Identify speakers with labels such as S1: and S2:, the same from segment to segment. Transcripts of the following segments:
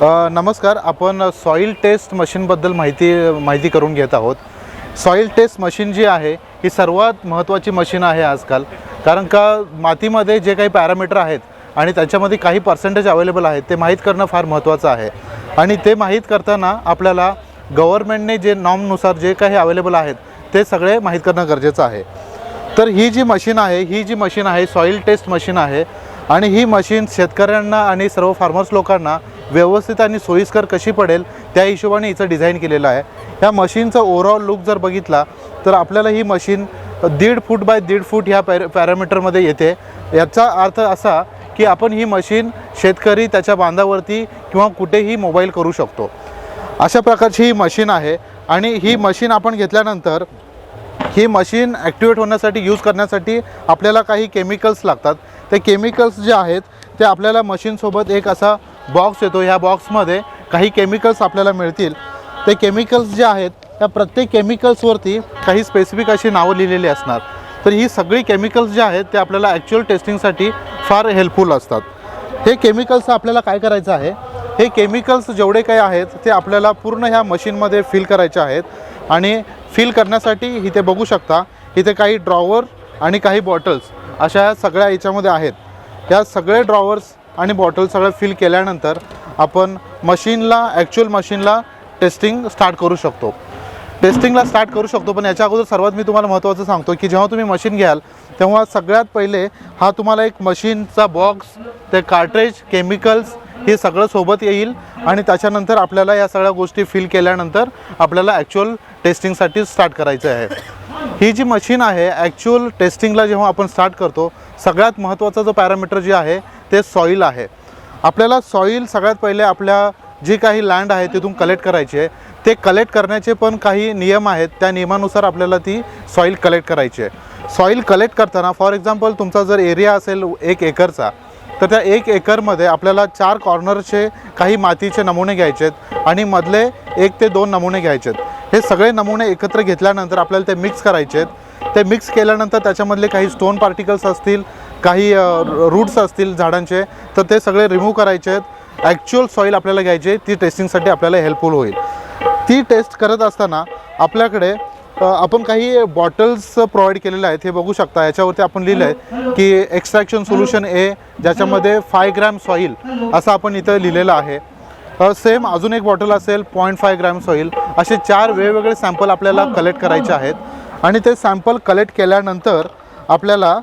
S1: नमस्कार. आपण soil taste मशीनबद्दल माहिती करून घेत आहोत. सॉईल टेस्ट मशीन जी आहे ही सर्वात महत्त्वाची मशीन आहे आजकाल. कारण का मातीमध्ये जे काही पॅरामीटर आहेत आणि त्याच्यामध्ये काही पर्सेंटेज अवेलेबल आहेत ते माहीत करणं फार महत्त्वाचं आहे. आणि ते माहीत करताना आपल्याला गव्हर्नमेंटने जे नॉर्मनुसार जे काही अवेलेबल आहेत ते सगळे माहीत करणं गरजेचं आहे. तर ही जी मशीन आहे सॉईल टेस्ट मशीन आहे. आणि ही मशीन शेतकऱ्यांना आणि सर्व फार्मर्स लोकांना व्यवस्थित आणि सोयीस्कर कशी पडेल त्या हिशोबाने हिचं डिझाईन केलेलं आहे. या मशीनचा ओव्हरऑल लुक जर बघितला तर आपल्याला ही मशीन 1.5 फूट बाय 1.5 फूट ह्या पॅरामीटरमध्ये येते. याचा अर्थ असा की आपण ही मशीन शेतकरी त्याच्या बांधावरती किंवा कुठेही मोबाईल करू शकतो. अशा प्रकारची ही मशीन आहे. आणि ही मशीन आपण घेतल्यानंतर ही मशीन ॲक्टिवेट होण्यासाठी यूज करण्यासाठी आपल्याला काही केमिकल्स लागतात. ते केमिकल्स जे आहेत ते आपल्याला मशीनसोबत एक असा बॉक्स येतो. ह्या बॉक्समध्ये काही केमिकल्स आपल्याला मिळतील. ते केमिकल्स जे आहेत त्या प्रत्येक केमिकल्सवरती काही स्पेसिफिक अशी नावं लिहिलेली असणार. तर ही सगळी केमिकल्स जे आहेत ते आपल्याला ॲक्च्युअल टेस्टिंगसाठी फार हेल्पफुल असतात. हे केमिकल्स आपल्याला काय करायचं आहे, हे केमिकल्स जेवढे काही आहेत ते आपल्याला पूर्ण ह्या मशीनमध्ये फिल करायचे आहेत. आणि फिल करण्यासाठी इथे बघू शकता, इथे काही ड्रॉवर आणि काही बॉटल्स अशा सगळ्या याच्यामध्ये आहेत. या सगळे ड्रॉवर्स आणि बॉटल सगळं फिल केल्यानंतर आपण ॲक्च्युअल मशीनला टेस्टिंगला स्टार्ट करू शकतो. पण याच्या अगोदर सर्वात मी तुम्हाला महत्त्वाचं सांगतो की जेव्हा तुम्ही मशीन घ्याल तेव्हा सगळ्यात पहिले हा तुम्हाला एक मशीनचा बॉक्स, ते कार्ट्रेज, केमिकल्स हे सगळं सोबत येईल. आणि त्याच्यानंतर आपल्याला या सगळ्या गोष्टी फिल केल्यानंतर आपल्याला ॲक्च्युअल टेस्टिंगसाठी स्टार्ट करायचं आहे. ही जी मशीन आहे ॲक्च्युअल टेस्टिंगला जेव्हा आपण स्टार्ट करतो सगळ्यात महत्त्वाचा जो पॅरामीटर जे आहे ते सॉईल आहे. आपल्याला सॉईल सगळ्यात पहिले आपल्या जी काही लँड आहे तिथून कलेक्ट करायची आहे. ते कलेक्ट करण्याचे पण काही नियम आहेत. त्या नियमानुसार आपल्याला ती सॉईल कलेक्ट करायची आहे. सॉईल कलेक्ट करताना फॉर एक्झाम्पल तुमचा जर एरिया असेल 1 एकरचा तर त्या 1 एकरमध्ये आपल्याला 4 कॉर्नरचे काही मातीचे नमुने घ्यायचे आहेत आणि मधले 1 ते 2 नमुने घ्यायचे आहेत. हे सगळे नमुने एकत्र घेतल्यानंतर आपल्याला ते मिक्स करायचे आहेत. ते मिक्स केल्यानंतर त्याच्यामधले काही स्टोन पार्टिकल्स असतील, काही रूट्स असतील झाडांचे, तर ते सगळे रिमूव्ह करायचे आहेत. ॲक्च्युअल सॉईल आपल्याला घ्यायची, ती टेस्टिंगसाठी आपल्याला हेल्पफुल होईल. ती टेस्ट करत असताना आपल्याकडे आपण काही बॉटल्स प्रोव्हाइड केलेले आहेत. हे बघू शकता, याच्यावरती आपण लिहिलं आहे की एक्स्ट्रॅक्शन सोल्युशन ए, ज्याच्यामध्ये 5 ग्रॅम सॉईल असं आपण इथं लिहिलेलं आहे. सेम अजून एक बॉटल असेल 0.5 ग्रॅम सॉईल. असे 4 वेगवेगळे सॅम्पल आपल्याला कलेक्ट करायचे आहेत. आणि ते सॅम्पल कलेक्ट केल्यानंतर आपल्याला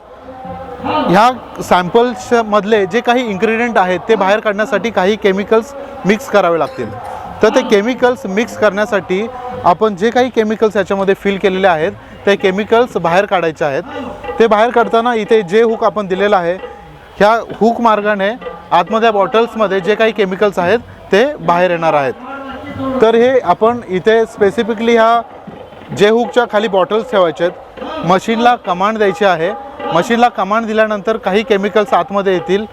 S1: ह्या सॅम्पल्समधले जे काही इन्ग्रेडियंट आहेत ते बाहेर काढण्यासाठी काही केमिकल्स मिक्स करावे लागतील. तर ते केमिकल्स मिक्स करण्यासाठी आपण जे काही केमिकल्स याच्यामध्ये फिल केलेले आहेत ते केमिकल्स बाहेर काढायचे आहेत. ते बाहेर काढताना इथे जे हुक आपण दिलेलं आहे ह्या हुक मार्गाने आतमध्ये बॉटल्समध्ये जे काही केमिकल्स आहेत ते बाहेर येणार आहेत. तर हे आपण इथे स्पेसिफिकली ह्या जे हुकच्या खाली बॉटल्स ठेवायचे आहेत. मशीनला कमांड द्यायची आहे. मशीनला कमांड दिल्यानंतर काही केमिकल्स आतमध्ये येतील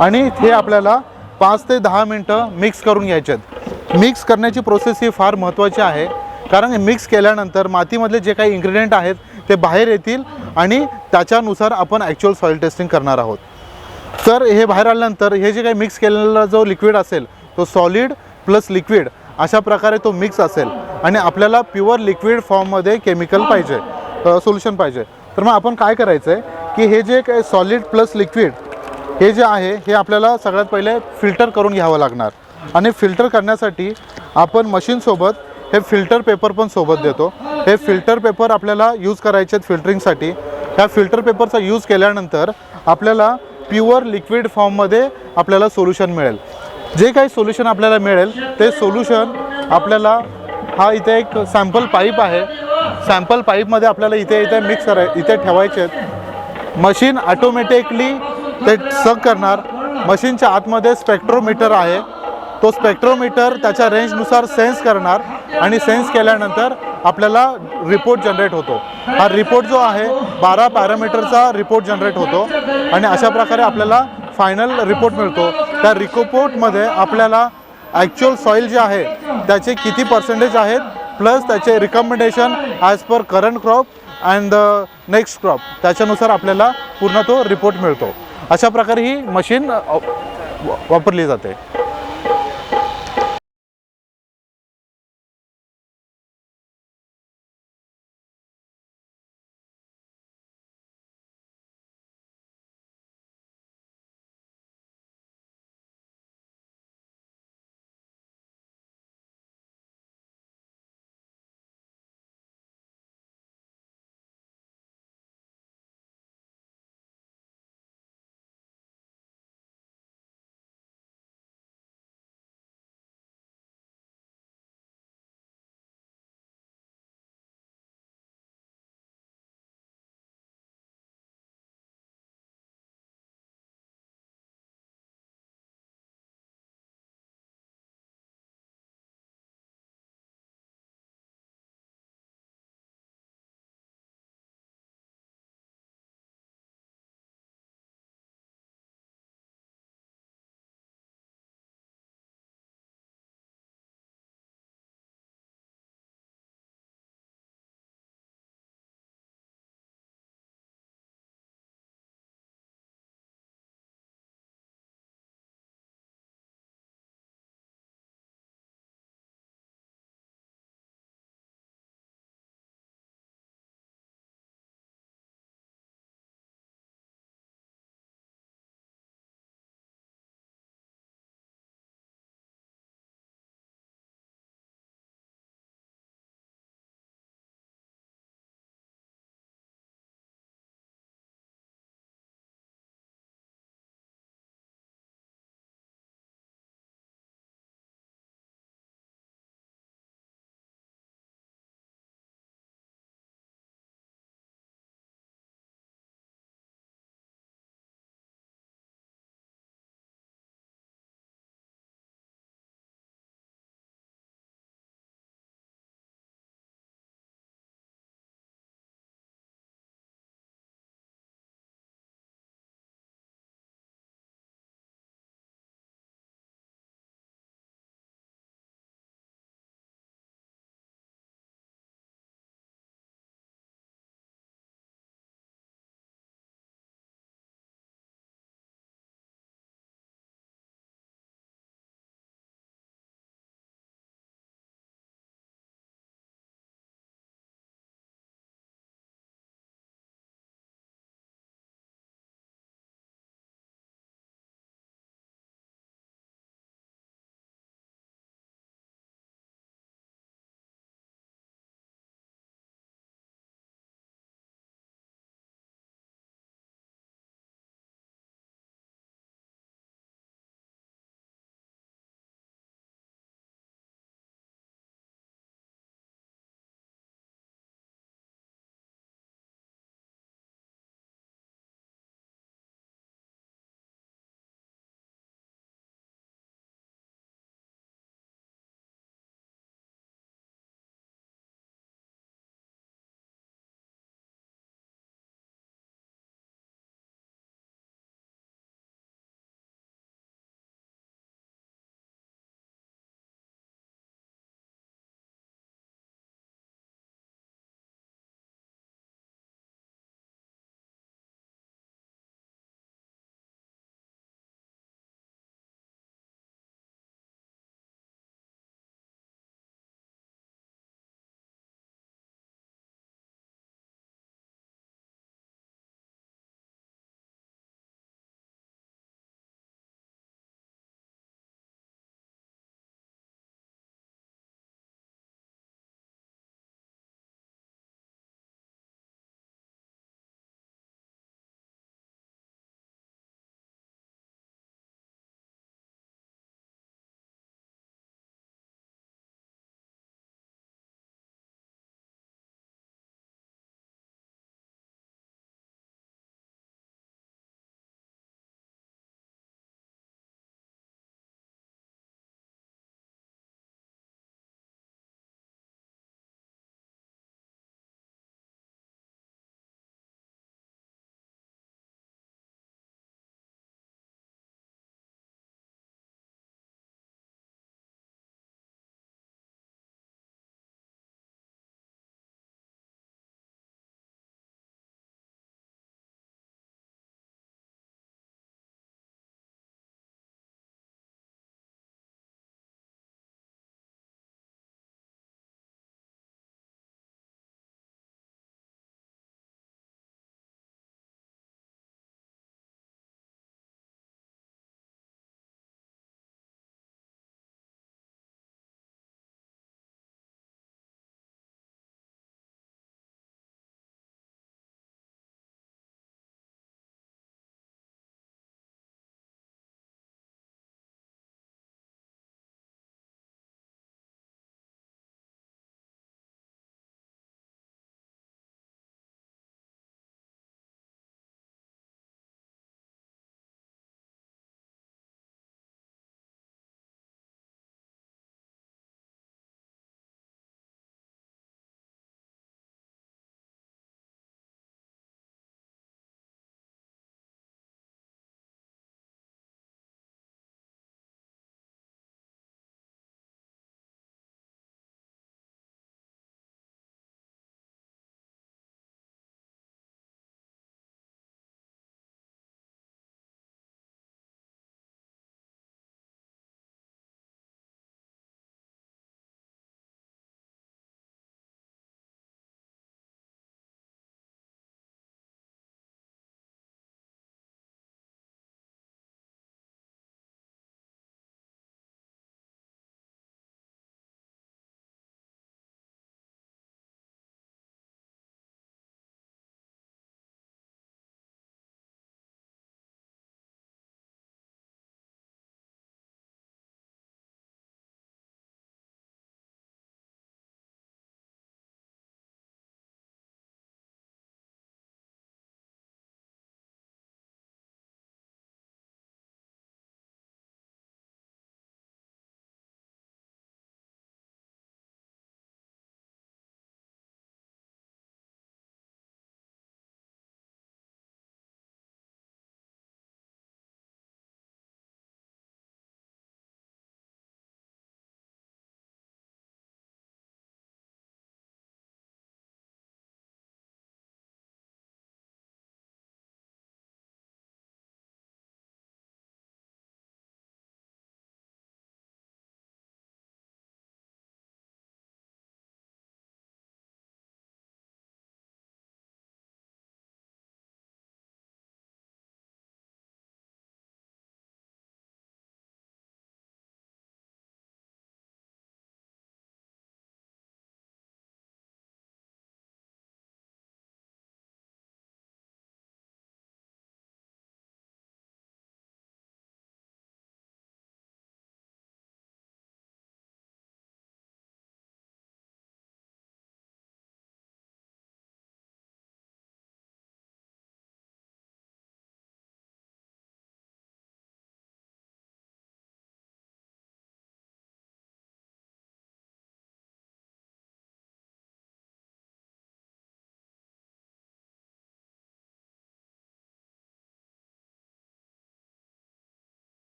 S1: आणि ते आपल्याला 5 ते 10 मिनटं मिक्स करून घ्यायचे आहेत. मिक्स करण्याची प्रोसेस ही फार महत्त्वाची आहे. कारण मिक्स केल्यानंतर मातीमधले जे काही इन्ग्रेडियंट आहेत ते बाहेर येतील आणि त्याच्यानुसार आपण ॲक्च्युअल सॉईल टेस्टिंग करणार आहोत. तर हे बाहेर आल्यानंतर हे जे काही मिक्स केलेला जो लिक्विड असेल तो सॉलिड प्लस लिक्विड अशा प्रकारे तो मिक्स असेल. आणि आपल्याला प्युअर लिक्विड फॉर्ममध्ये केमिकल पाहिजे, सोल्युशन पाहिजे. तर मग आपण काय करायचं आहे की हे जे काही सॉलिड प्लस लिक्विड हे जे आहे हे आपल्याला सगळ्यात पहिले फिल्टर करून घ्यावं लागणार. आणि फिल्टर करण्यासाठी आपण मशीनसोबत हे फिल्टर पेपर पण सोबत देतो. हे फिल्टर पेपर आपल्याला यूज करायचे आहेत फिल्टरिंगसाठी. ह्या फिल्टर पेपरचा यूज केल्यानंतर आपल्याला प्युअर लिक्विड फॉर्ममध्ये आपल्याला सोल्युशन मिळेल. जे काही सोल्युशन आपल्याला मिळेल ते सोल्युशन आपल्याला हा इथे एक सॅम्पल पाईप आहे. सॅम्पल पाईपमध्ये आपल्याला इथे मिक्स इथे ठेवायचे आहेत. मशीन ऑटोमॅटिकली ते सक करणार. मशीनच्या आतमध्ये स्पेक्ट्रोमीटर आहे. तो स्पेक्ट्रोमीटर त्याच्या रेंजनुसार सेन्स करणार आणि सेन्स केल्यानंतर आपल्याला रिपोर्ट जनरेट होतो. हा रिपोर्ट जो आहे 12 पॅरामीटरचा रिपोर्ट जनरेट होतो आणि अशा प्रकारे आपल्याला फायनल रिपोर्ट मिळतो. त्या रिपोर्टमध्ये आपल्याला ॲक्च्युअल सॉईल जे आहे त्याचे किती पर्सेंटेज आहेत प्लस त्याचे recommendation as per current crop and the next crop त्याच्यानुसार आपल्याला पूर्ण तो रिपोर्ट मिळतो. अशा प्रकारे ही मशीन वापरली जाते.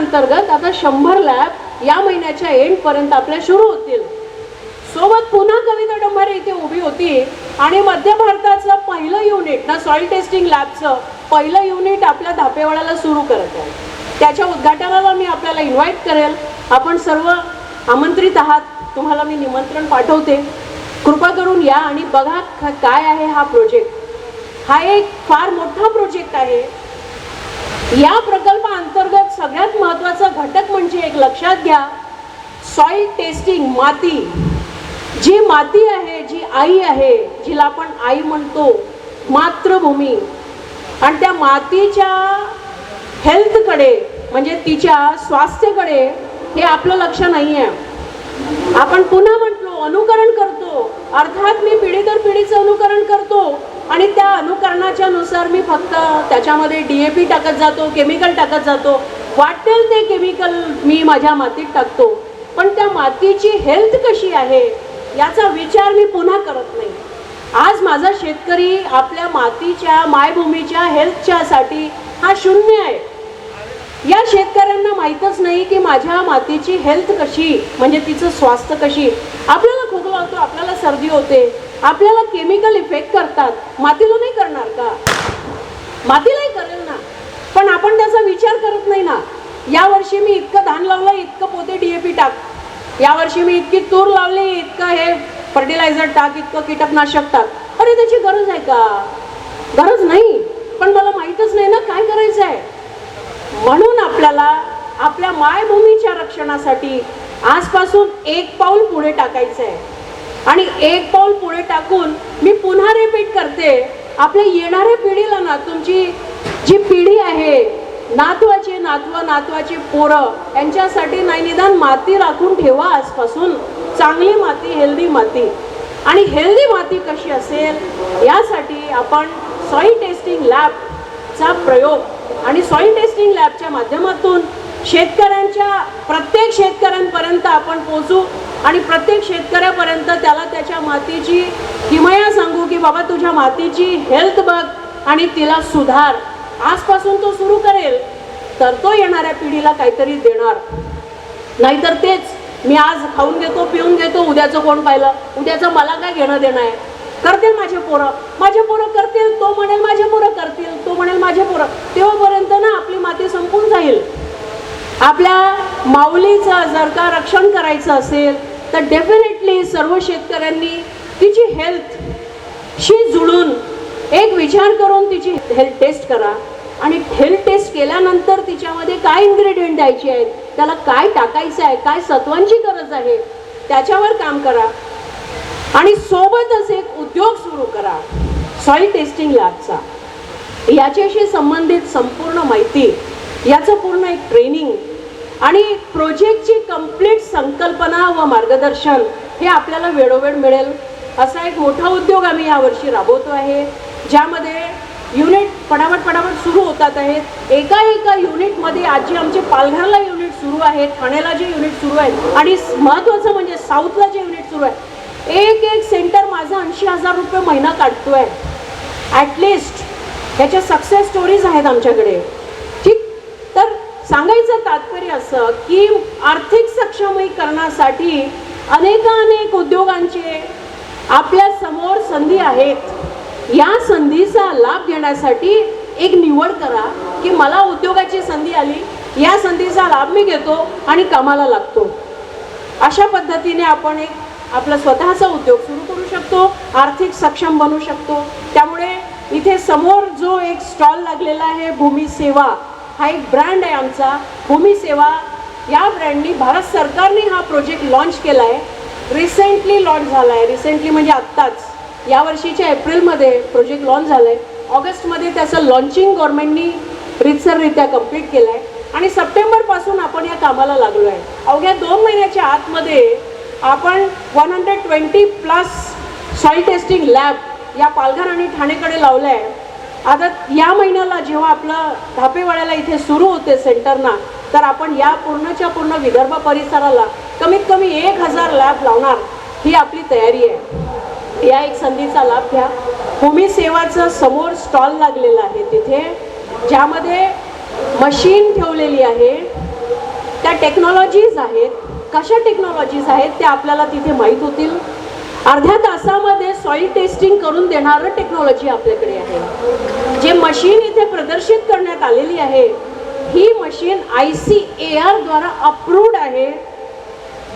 S2: अंतर्गत आता 100 लॅब या महिन्याच्या एंडपर्यंत आपल्या सुरू होतील. सोबत पुन्हा कविता डंबारे इथे उभी होती आणि मध्य भारताचं पहिलं युनिट ना सॉइल टेस्टिंग लॅबचं पहिलं युनिट आपल्या धापेवाड्याला सुरू करत आहे. त्याच्या उद्घाटनाला मी आपल्याला इन्व्हाइट करेल. आपण सर्व आमंत्रित आहात. तुम्हाला मी निमंत्रण पाठवते. कृपा करून या आणि बघा काय आहे हा प्रोजेक्ट. हा एक फार मोठा प्रोजेक्ट आहे. या प्रकल्पाअंतर्गत सगळ्यात महत्त्वाचा घटक म्हणजे एक लक्षात घ्या, सॉइल टेस्टिंग. माती, जी माती आहे, जी आई आहे, जिला आपण आई म्हणतो, मातृभूमी, आणि त्या मातीच्या हेल्थकडे म्हणजे तिच्या स्वास्थ्याकडे हे आपलं लक्ष नाही आहे. आपण पुन्हा म्हटलो अनुकरण करतो. अर्थात मी पिढी दर पिढीचं अनुकरण करतो आणि त्या अनुकरणाच्या नुसार मी फक्त त्याच्यामध्ये DAP टाकत जातो, केमिकल टाकत जातो, वाटेल ते केमिकल मी माझ्या मातीत टाकतो. पण त्या मातीची हेल्थ कशी आहे याचा विचार मी पुन्हा करत नाही. आज माझा शेतकरी आपल्या मातीच्या मायभूमीच्या हेल्थच्या साठी हा शून्य आहे. या शेतकऱ्यांना माहीतच नाही की माझ्या मातीची हेल्थ कशी, म्हणजे तिचं स्वास्थ्य कशी. आपल्याला खोकला होतो, आपल्याला सर्दी होते, आपल्याला केमिकल इफेक्ट करतात. मातीला नाही करणार का? मातीलाही करेल ना, पण आपण त्याचा विचार करत नाही ना. यावर्षी मी इतकं धान लावलं, इतकं पोते DAP टाक. यावर्षी मी इतकी तूर लावली, इतकं हे फर्टिलायझर टाक, इतकं कीटकनाशक टाक. अरे त्याची गरज आहे का? गरज नाही, पण मला माहीतच नाही ना काय करायचं आहे. म्हणून आपल्याला आपल्या मायभूमीच्या रक्षणासाठी आजपासून एक पाऊल पुढे टाकायचं आहे. आणि एक पाऊल पुढे टाकून मी पुन्हा रिपीट करते, आपल्या येणाऱ्या पिढीला ना, तुमची जी पिढी आहे, नातवाचे नातवाची पोरं, यांच्यासाठी नाही निदान माती राखून ठेवा आजपासून. चांगली माती, हेल्दी माती. आणि हेल्दी माती कशी असेल यासाठी आपण सॉइल टेस्टिंग लॅबचा प्रयोग आणि सॉइल टेस्टिंग लॅबच्या माध्यमातून शेतकऱ्यांच्या प्रत्येक शेतकऱ्यांपर्यंत आपण पोहोचू आणि प्रत्येक शेतकऱ्यापर्यंत त्याला त्याच्या मातीची किमया सांगू की बाबा तुझ्या मातीची हेल्थ बघ आणि तिला सुधार. आजपासून तो सुरू करेल तर तो येणाऱ्या पिढीला काहीतरी देणार. नाहीतर तेच मी आज खाऊन घेतो, पिऊन घेतो, उद्याचं कोण पाहिलं, उद्याचं मला काय घेणं देणं आहे. करतील माझे पोरं करतील, तो म्हणेल माझे पोरं करतील, तो म्हणेल माझे पोरं. तेव्हापर्यंत ना आपली माती संपून जाईल. आपल्या माऊलीचं जर का रक्षण करायचं असेल तर डेफिनेटली सर्व शेतकऱ्यांनी तिची हेल्थशी जुळून एक विचार करून तिची हेल्थ टेस्ट करा. आणि हेल्थ टेस्ट केल्यानंतर तिच्यामध्ये काय इन्ग्रेडियंट द्यायचे आहेत, त्याला काय टाकायचं आहे, काय सत्वांची गरज आहे, त्याच्यावर काम करा. आणि सोबतच एक उद्योग सुरू करा सॉइल टेस्टिंग लॅबचा. याच्याशी संबंधित संपूर्ण माहिती, याचं पूर्ण एक ट्रेनिंग आणि प्रोजेक्टची कंप्लीट संकल्पना व मार्गदर्शन हे आपल्याला वेळोवेळ मिळेल. असा एक मोठा उद्योग आम्ही यावर्षी राबवतो आहे, ज्यामध्ये युनिट पटापट सुरू होतात आहेत. एका युनिटमध्ये आजी आमचे पालघरला युनिट सुरू आहेत, ठाण्याला जे युनिट सुरू आहेत आणि महत्त्वाचं म्हणजे साऊथला जे युनिट सुरू आहे. एक सेंटर माझा 80,000 रुपये महिना काढतोय ॲटलिस्ट. ह्याच्या सक्सेस स्टोरीज आहेत आमच्याकडे. ठीक, तर सांगायचं तात्पर्य असं की आर्थिक सक्षमीकरणासाठी अनेक उद्योगांचे आपल्या समोर संधी आहेत. या संधीचा लाभ घेण्यासाठी एक निवड करा की मला उद्योगाची संधी आली, या संधीचा लाभ मी घेतो आणि कामाला लागतो. अशा पद्धतीने आपण एक आपला स्वतःचा उद्योग सुरू करू शकतो, आर्थिक सक्षम बनू शकतो. त्यामुळे इथे समोर जो एक स्टॉल लागलेला आहे भूमी सेवा, हा एक ब्रँड आहे आमचा. भूमी सेवा या ब्रँडनी भारत सरकारने हा प्रोजेक्ट लॉन्च केला आहे. रिसेंटली लॉन्च झाला आहे. रिसेंटली म्हणजे आत्ताच यावर्षीच्या एप्रिलमध्ये प्रोजेक्ट लॉन्च झाला आहे. ऑगस्टमध्ये त्याचं लॉन्चिंग गव्हर्नमेंटनी रितसररित्या कंप्लीट केलं आहे आणि सप्टेंबरपासून आपण या कामाला लागलो आहे. अवघ्या 2 महिन्याच्या आतमध्ये आपण 120+ सॉइल टेस्टिंग लॅब या पालघर आणि ठाणेकडे लावलं आहे. आता या महिन्याला जेव्हा आपलं धापेवाड्याला इथे सुरू होते सेंटरना, तर आपण या पूर्णच्या पूर्ण विदर्भ परिसराला कमीत कमी 1000 लॅब लावणार ही आपली तयारी आहे. या एक संधीचा लाभ घ्या. भूमी सेवाचं समोर स्टॉल लागलेला आहे तिथे, ज्यामध्ये मशीन ठेवलेली आहे, त्या टेक्नॉलॉजीज आहेत, कशा टेक्नॉलॉजीज आहेत त्या आपल्याला तिथे माहीत होतील. अर्ध्या तासामध्ये सॉईल टेस्टिंग करून देणारं टेक्नॉलॉजी आपल्याकडे आहे. जे मशीन इथे प्रदर्शित करण्यात आलेली आहे ही मशीन ICAR द्वारा अप्रूव्ड आहे,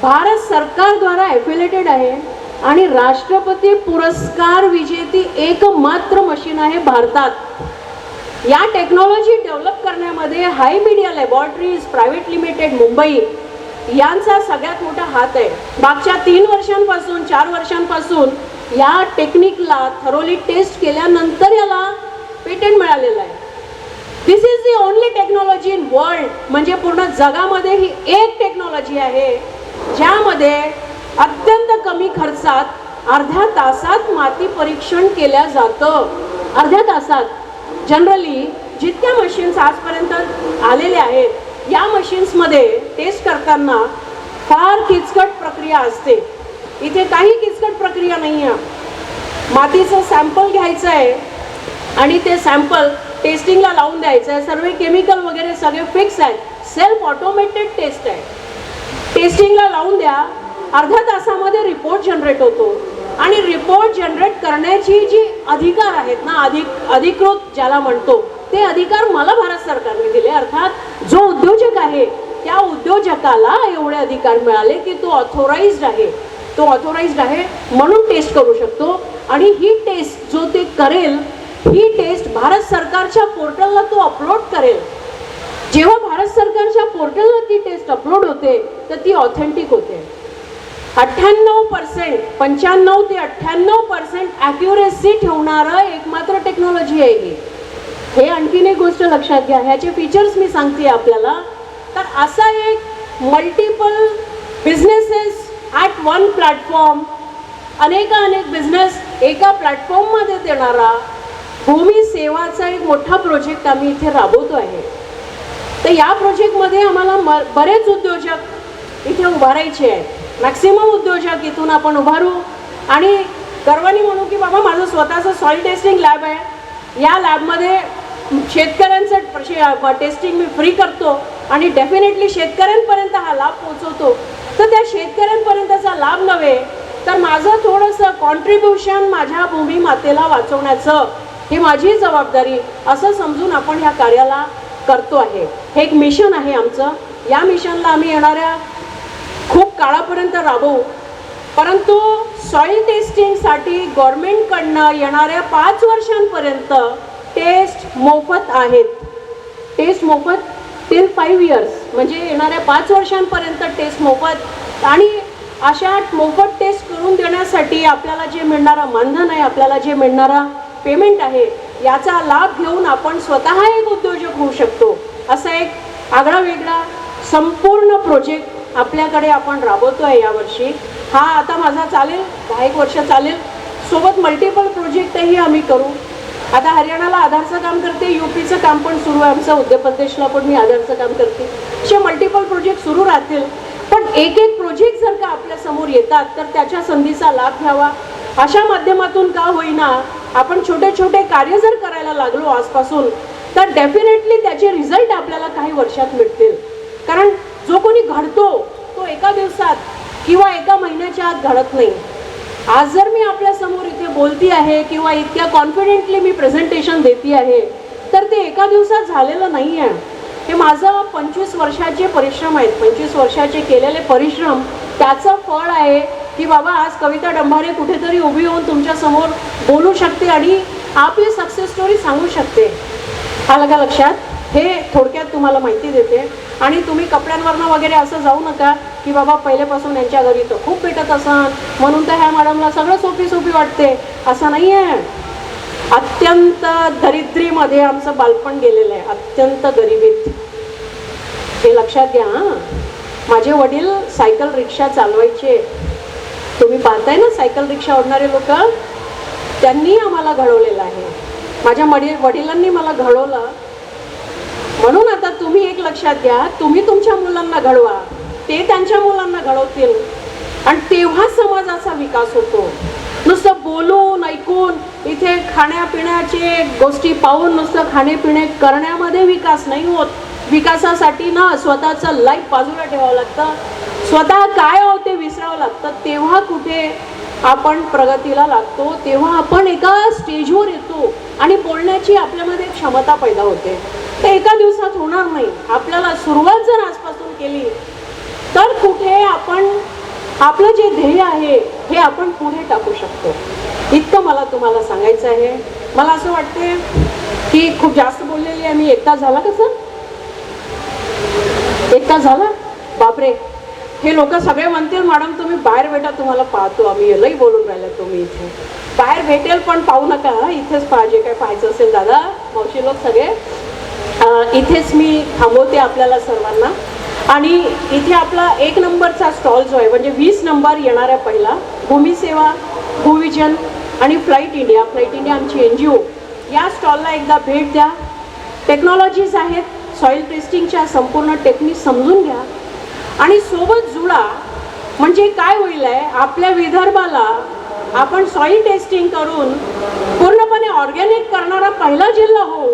S2: भारत सरकार द्वारा एफिलेटेड आहे आणि राष्ट्रपती पुरस्कार विजेती एकमात्र मशीन आहे भारतात. या टेक्नॉलॉजी डेव्हलप करण्यामध्ये हाय media laboratories private limited Mumbai यांचा सगळ्यात मोठा हात आहे. मागच्या 3 वर्षांपासून 4 वर्षांपासून या टेक्निकला थरोली टेस्ट केल्यानंतर याला पेटंट मिळालेलं आहे. This is the only technology in world, म्हणजे पूर्ण जगामध्ये ही एक टेक्नॉलॉजी आहे ज्यामध्ये अत्यंत कमी खर्चात अर्ध्या तासात माती परीक्षण केल्या जातं. अर्ध्या तासात. जनरली जितक्या मशीन्स आजपर्यंत आलेल्या आहेत या मशीन्समध्ये टेस्ट करताना फार किचकट प्रक्रिया असते. इथे काही किचकट प्रक्रिया नाही आहे. मातीचं सॅम्पल घ्यायचं आहे आणि ते सॅम्पल टेस्टिंगला लावून द्यायचं आहे. सर्व केमिकल वगैरे सगळे फिक्स आहेत. सेल्फ ऑटोमेटेड टेस्ट आहे. टेस्टिंगला लावून द्या, अर्ध्या तासामध्ये रिपोर्ट जनरेट होतो आणि रिपोर्ट जनरेट करण्याची जी अधिकार आहेत ना, अधिकृत ज्याला म्हणतो ते अधिकार मला भारत सरकारने दिले. अर्थात जो उद्योजक आहे त्या उद्योजकाला एवढे अधिकार मिळाले की तो ऑथोराइज्ड आहे म्हणून टेस्ट करू शकतो. आणि ही टेस्ट जो ते करेल ही टेस्ट भारत सरकारच्या पोर्टलला तो अपलोड करेल. जेव्हा भारत सरकारच्या पोर्टलला ती टेस्ट अपलोड होते तर ती ऑथेंटिक होते. 95% 95 ते 98% ॲक्युरेसी ठेवणारं एकमात्र टेक्नॉलॉजी आहे ही. हे आणखीन एक गोष्ट लक्षात घ्या, ह्याचे फीचर्स मी सांगते आपल्याला. तर असा एक multiple businesses at one platform, अनेक बिझनेस एका प्लॅटफॉर्ममध्ये देणारा भूमी सेवाचा एक मोठा प्रोजेक्ट आम्ही इथे राबवतो आहे. तर या प्रोजेक्टमध्ये आम्हाला बरेच उद्योजक इथे उभारायचे आहेत. मॅक्सिमम उद्योजक इथून आपण उभारू आणि गर्वाने म्हणू की बाबा माझं स्वतःचं सॉईल टेस्टिंग लॅब आहे. या लॅबमध्ये शेतकऱ्यांचं टेस्टिंग मी फ्री करतो आणि डेफिनेटली शेतकऱ्यांपर्यंत हा लाभ पोहोचवतो. तर त्या शेतकऱ्यांपर्यंतचा लाभ नव्हे तर माझं थोडंसं कॉन्ट्रीब्युशन माझ्या भूमी मातेला वाचवण्याचं ही माझी जबाबदारी असं समजून आपण ह्या कार्याला करतो आहे. हे एक मिशन आहे आमचं. या मिशनला आम्ही येणाऱ्या खूप काळापर्यंत राबवू. परंतु सॉईल टेस्टिंगसाठी गव्हर्नमेंटकडनं येणाऱ्या 5 वर्षांपर्यंत टेस्ट मोफत आहेत. टेस्ट मोफत टिल 5 इयर्स, म्हणजे येणाऱ्या 5 वर्षांपर्यंत टेस्ट मोफत. आणि अशा मोफत टेस्ट करून देण्यासाठी आपल्याला जे मिळणारं मानधन आहे, आपल्याला जे मिळणारा पेमेंट आहे, याचा लाभ घेऊन आपण स्वतः एक उद्योजक होऊ शकतो. असा एक आगळा वेगळा संपूर्ण प्रोजेक्ट आपल्याकडे आपण राबवतो आहे यावर्षी. हा आता माझा चालेल 10 वर्ष चालेल. सोबत मल्टिपल प्रोजेक्टही आम्ही करू. आता हरियाणाला आधारचं काम करते, UPचं काम पण सुरू आहे आमचं, उत्तर प्रदेशला पण मी आधारचं काम करते. असे मल्टिपल प्रोजेक्ट सुरू राहतील. पण एक प्रोजेक्ट जर का आपल्या समोर येतात तर त्याच्या संधीचा लाभ घ्यावा. अशा माध्यमातून का होईना आपण छोटे छोटे कार्य जर करायला लागलो आजपासून तर डेफिनेटली त्याचे रिझल्ट आपल्याला काही वर्षात मिळतील. कारण जो कोणी घडतो तो एका दिवसात किंवा एका महिन्याच्या आत घडत नाही. आज जर मी आपल्या समोर इथे बोलती आहे किंवा इतक्या कॉन्फिडेंटली मी प्रेझेंटेशन देती आहे तर ते एका दिवसात झालेलं नाही आहे. हे माझं 25 वर्षाचे परिश्रम आहेत. 25 वर्षाचे केलेले परिश्रम त्याचं फळ आहे की बाबा आज कविता डंभारे कुठेतरी उभी होऊन तुमच्या समोर बोलू शकते आणि आपली सक्सेस स्टोरी सांगू शकते. आलं का लक्षात? हे थोडक्यात तुम्हाला माहिती देते. आणि तुम्ही कपड्यांवरनं वगैरे असं जाऊ नका की बाबा पहिल्यापासून यांच्या घरी तर खूप भेटत असन म्हणून तर ह्या मॅडमला सगळं सोपी वाटते, असं नाही आहे. अत्यंत दरिद्रीमध्ये आमचं बालपण गेलेलं आहे, अत्यंत गरिबीत. हे लक्षात घ्या. माझे वडील सायकल रिक्षा चालवायचे. तुम्ही पाहताय ना सायकल रिक्षा ओढणारे लोक, त्यांनी आम्हाला घडवलेलं आहे. माझ्या वडिलांनी मला घडवलं. म्हणून आता तुम्ही एक लक्षात घ्या, तुम्ही तुमच्या मुलांना घडवा, ते त्यांच्या मुलांना घडवतील आणि तेव्हा समाजाचा विकास होतो. नुसतं बोलून ऐकून इथे खाण्यापिण्याचे गोष्टी पाहून नुसतं खाणेपिणे करण्यामध्ये विकास नाही होत. विकासासाठी ना स्वतःचं लाईफ बाजूला ठेवावं लागतं, स्वतः काय आहोत ते विसरावं लागतं. तेव्हा कुठे आपण प्रगतीला लागतो, तेव्हा आपण एका स्टेजवर येतो आणि बोलण्याची आपल्यामध्ये क्षमता पैदा होते. ते एका दिवसात होणार नाही. आपल्याला सुरुवात जर आजपासून केली तर कुठे आपण आपलं जे ध्येय आहे हे आपण पुढे टाकू शकतो. इतकं मला तुम्हाला सांगायचं आहे. मला असं वाटते की खूप जास्त बोललेली आहे मी. एक तास झाला कसं? एक तास झाला? बापरे. हे लोक सगळे म्हणतील मॅडम तुम्ही बाहेर भेटा, तुम्हाला पाहतो आम्ही. लई बोलून राहिला तुम्ही इथे. बाहेर भेटेल पण पाहू नका, इथेच पाहिजे. काय पाहायचं असेल दादा मावशी लोक सगळे इथेच मी थांबवते आपल्याला सर्वांना. आणि इथे आपला 1 नंबरचा स्टॉल जो आहे म्हणजे 20 नंबर येणाऱ्या पहिला भूमी सेवा, भूविजन आणि फ्लाईट इंडिया आमची NGO या स्टॉलला एकदा भेट द्या. टेक्नॉलॉजीज आहेत, सॉईल टेस्टिंगच्या संपूर्ण टेक्निक समजून घ्या आणि सोबत जुळा. म्हणजे काय होईल आहे, आपल्या विदर्भाला आपण सॉईल टेस्टिंग करून पूर्णपणे ऑर्गॅनिक करणारा पहिला जिल्हा हो,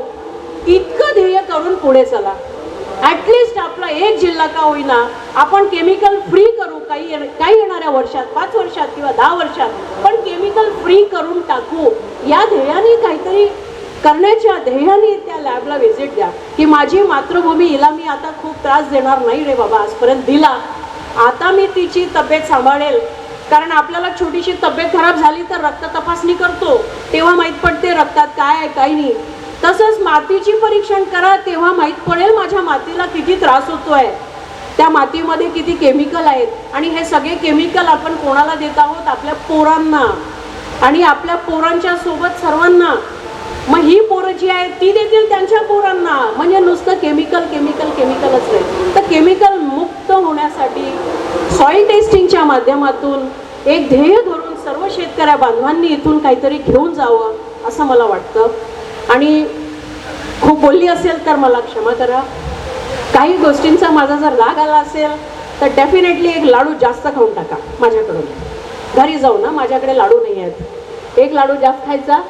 S2: इतकं ध्येय करून पुढे चला. ॲटलिस्ट आपला एक जिल्हा का होईना आपण केमिकल फ्री करू. काही येणाऱ्या वर्षात, 5 वर्षात किंवा 10 वर्षात, पण केमिकल फ्री करून टाकू. या ध्येयाने काहीतरी करण्याच्या ध्येयाने त्या लॅबला व्हिजिट द्या की माझी मातृभूमी, हिला मी आता खूप त्रास देणार नाही रे बाबा, आजपर्यंत दिला, आता मी तिची तब्येत सांभाळेल. कारण आपल्याला छोटीशी तब्येत खराब झाली तर रक्त तपासणी करतो, तेव्हा माहीत पडते रक्तात काय आहे काय नाही. तसंच मातीची परीक्षण करा, तेव्हा माहीत पडेल माझ्या मातीला किती त्रास होतोय, त्या मातीमध्ये किती केमिकल आहेत. आणि हे सगळे केमिकल आपण कोणाला देत आहोत? आपल्या पोरांना आणि आपल्या पोरांच्या सोबत सर्वांना. मग ही पोरं जी आहेत ती देतील त्यांच्या पोरांना. म्हणजे नुसतं केमिकलच नाही. तर केमिकल मुक्त होण्यासाठी सॉईल टेस्टिंगच्या माध्यमातून एक ध्येय धरून सर्व शेतकऱ्या बांधवांनी इथून काहीतरी घेऊन जावं असं मला वाटतं. आणि खूप बोलली असेल तर मला क्षमा करा. काही गोष्टींचा माझा जर राग आला असेल तर डेफिनेटली एक लाडू जास्त खाऊन टाका माझ्याकडून. घरी जाऊ ना, माझ्याकडे लाडू नाही आहेत. एक लाडू जास्त खायचा.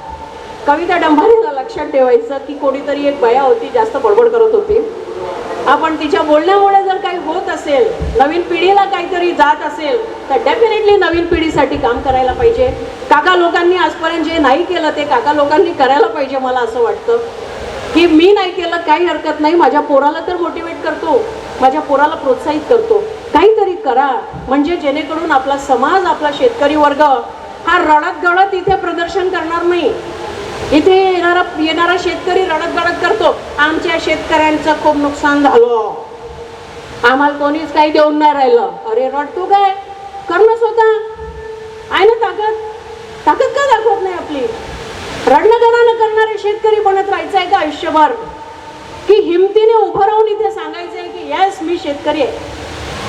S2: कविता डंभारेला लक्षात ठेवायचं की कोणीतरी एक बाया होती, जास्त बडबड करत होती. आपण तिच्या बोलण्यामुळे जर काही होत असेल, नवीन पिढीला काहीतरी जात असेल तर डेफिनेटली नवीन पिढीसाठी काम करायला पाहिजे. काका लोकांनी आजपर्यंत जे नाही केलं ते काका लोकांनी करायला पाहिजे. मला असं वाटतं की मी नाही केलं काही हरकत नाही, माझ्या पोराला तर मोटिवेट करतो, माझ्या पोराला प्रोत्साहित करतो, काहीतरी करा. म्हणजे जेणेकरून आपला समाज, आपला शेतकरी वर्ग हा रडत गडत इथे प्रदर्शन करणार नाही. इथे येणारा शेतकरी रडत गडत करतो, आमच्या शेतकऱ्यांचं खूप नुकसान झालं, आम्हाला कोणीच काही देऊन नाही राहिलं. अरे रडतो काय? करणं स्वतः आहे ना ताकद का दाखवत नाही आपली? रडणं करणारे शेतकरी बनत राहायचं आहे का आयुष्यभर? की हिमतीने उभं राहून इथे सांगायचंय की यस मी शेतकरी आहे,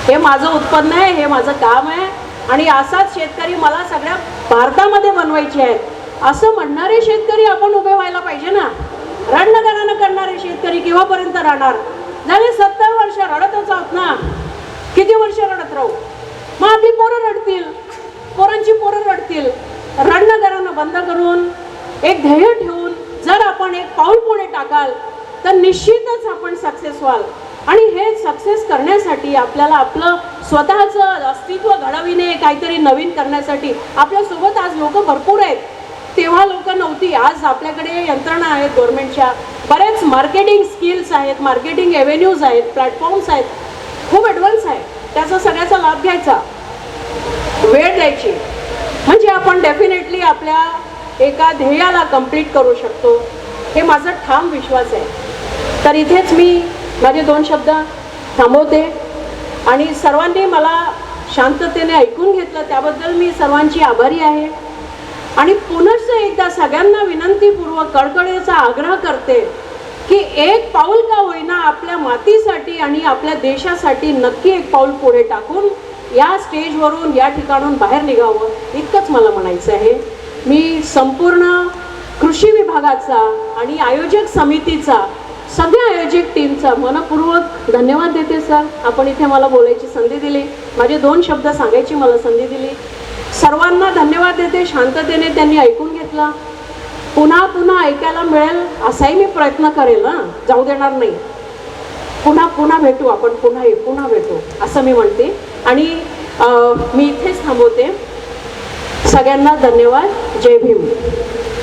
S2: हे माझं उत्पन्न आहे, हे माझं काम आहे आणि असाच शेतकरी मला सगळ्या भारतामध्ये बनवायचे आहेत असं म्हणणारे शेतकरी आपण उभे व्हायला पाहिजे ना. रडणं करणारे शेतकरी केव्हापर्यंत राहणार? झाले 70 वर्ष रडतच आहोत ना. किती वर्ष रडत राहू? मग आपली पोरं रडतील, पोरांची पोरं रडतील. रडणं बंद करून एक ध्येय ठेवून जर आपण एक पाऊल पुढे टाकाल तर निश्चितच आपण सक्सेस व्हाल. आणि हे सक्सेस करण्यासाठी आपल्याला आपलं स्वतःचं अस्तित्व घडविणे, काहीतरी नवीन करण्यासाठी आपल्यासोबत आज लोक भरपूर आहेत. तेव्हा लोक नव्हती, आज आपल्याकडे यंत्रणा आहेत गव्हर्नमेंटच्या, बरेच मार्केटिंग स्किल्स आहेत, मार्केटिंग एव्हेन्यूज आहेत, प्लॅटफॉर्म्स आहेत, खूप ॲडव्हान्स आहे. त्याचा सगळ्याचा लाभ घ्यायचा, वेळ द्यायची, म्हणजे आपण डेफिनेटली आपल्या एका ध्येयाला कंप्लीट करू शकतो. हे माझा ठाम विश्वास आहे. तर इथेच मी माझे 2 शब्द थांबवते आणि सर्वांनी मला शांततेने ऐकून घेतलं त्याबद्दल मी सर्वांची आभारी आहे. आणि पुनश्च एकदा सगळ्यांना विनंतीपूर्वक कळकळीचा आग्रह करते की एक पाऊल का होईना आपल्या मातीसाठी आणि आपल्या देशासाठी नक्की एक पाऊल पुढे टाकून या स्टेजवरून, या ठिकाणून बाहेर निघावं, इतकंच मला म्हणायचं आहे. मी संपूर्ण कृषी विभागाचा आणि आयोजक समितीचा, सगळ्या आयोजक टीमचा मनपूर्वक धन्यवाद देते. सर, आपण इथे मला बोलायची संधी दिली, माझे 2 शब्द सांगायची मला संधी दिली. सर्वांना धन्यवाद देते. शांततेने त्यांनी ऐकून घेतलं. पुन्हा ऐकायला मिळेल असाही मी प्रयत्न करेल, जाऊ देणार नाही. पुन्हा पुन्हा भेटू आपण, पुन्हा भेटू असं मी म्हणते. आणि मी इथेच थांबवते. सगळ्यांना धन्यवाद. जय भीम.